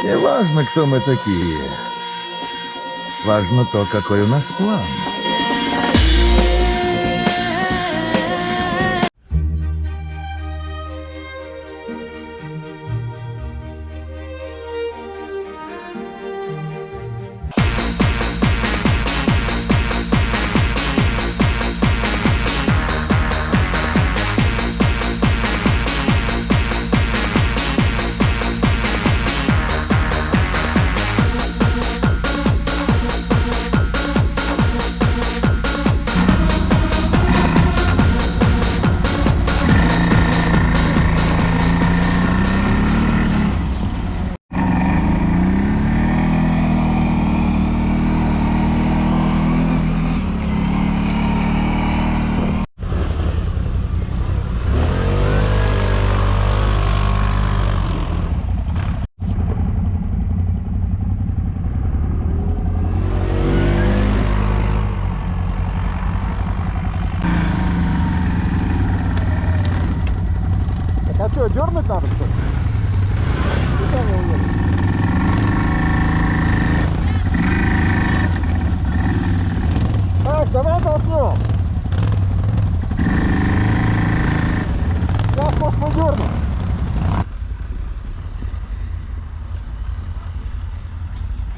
Не важно, кто мы такие. Важно то, какой у нас план. А что, дернуть надо, что ли? Куда мы уедем? Так, давай толкнем. Сейчас, может, подернем.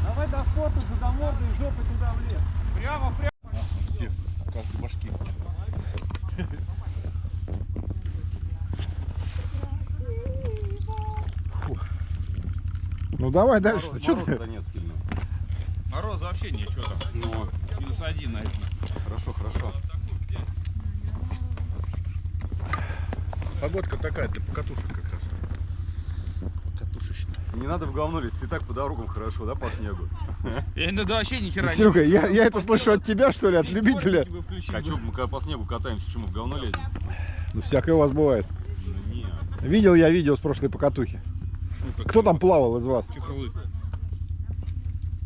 Давай до фото, за мордой, жопой туда в лес. Прямо, прямо. Всех, как башки. Ну давай дальше. Что ты? Нет сильно. Мороз вообще ничего там. Ну, -1 на этом. хорошо, хорошо. Погодка такая для покатушек как раз. Катушечная. Не надо в говно лезть, и так по дорогам хорошо, да, по снегу? Я иногда вообще ни хера не... Серега, я это слышу от тебя, что ли, от любителя? А что, мы когда по снегу катаемся, что мы в говно лезем? Ну всякое у вас бывает. Ну нет. Видел я видео с прошлой покатухи. Кто там плавал из вас? Чехлы.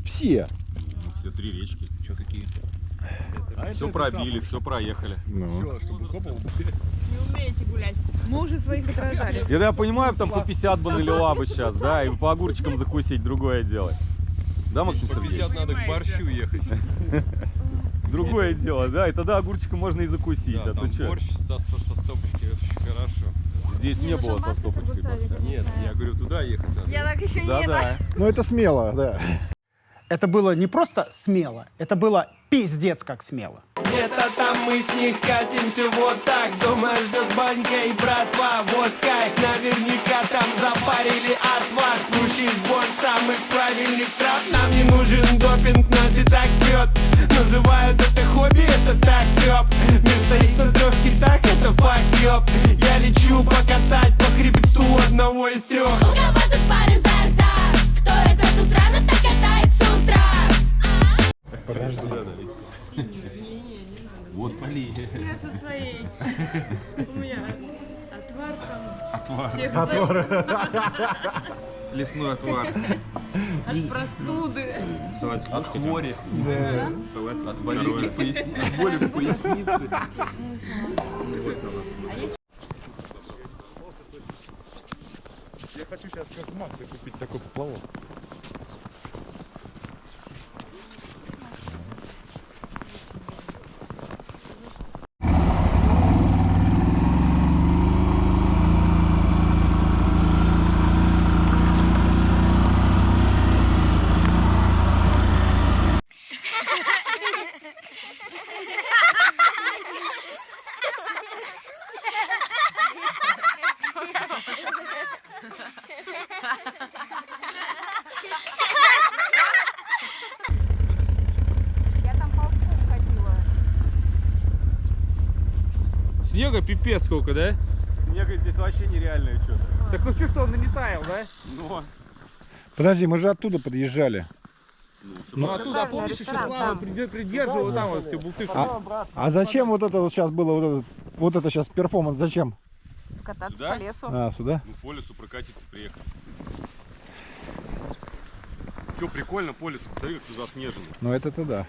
Все. Ну, все 3 речки. Что какие? Все пробили, все проехали. Ну. Все, чтобы хопал. Не умеете гулять. Мы уже своих отражали. Я понимаю, там по 50 бы налила бы сейчас, да, и по огурчикам закусить, другое дело. Да, Максим По 50 Сергеевич? надо к борщу ехать. Другое дело, да, и тогда огурчиком можно и закусить. Да, А то там чё? борщ со стопочки, это очень хорошо. Здесь не было со стопочкой борща. Нет, я говорю, туда ехать надо. Я так еще не Да, да. Ну это смело, да. Это было не просто смело, это было пиздец как смело. Где-то там мы с них катимся вот так. Дома ждет банька и братва. Вот кайф, наверняка там запарили отвар. Кручий сбор самых правильных трав. Нам не нужен допинг, нас и так бьет. Называют это хобби, это так треп. Мир стоит на 3 китах, это факт, ёб. Я лечу покатать по хребту одного из 3. У кого тут пар изо рта? Кто это тут рано так катает с утра? Подожди. Вот поли. Я со своей. У меня отвар там. Отвар. Всех Лесной отвар. от простуды. Салатик От хвори. Да. Салатик. От боли в пояснице. Вот салат. Я хочу сейчас как Макса купить такой поплавок. Я там по лбу ходила. Снега пипец сколько, да? Снега здесь вообще нереальное что-то. Так ну что он не таял, да? Но. Подожди, мы же оттуда подъезжали. Ну оттуда, помнишь, еще Слава придерживал там вот все бултыху. А зачем вот это вот сейчас было, вот это сейчас перформанс, зачем? Кататься Да? по лесу. А, сюда? Ну, по лесу прокатиться, приехать. Че, прикольно по лесу, посмотри, как все заснежено. Ну это-то да.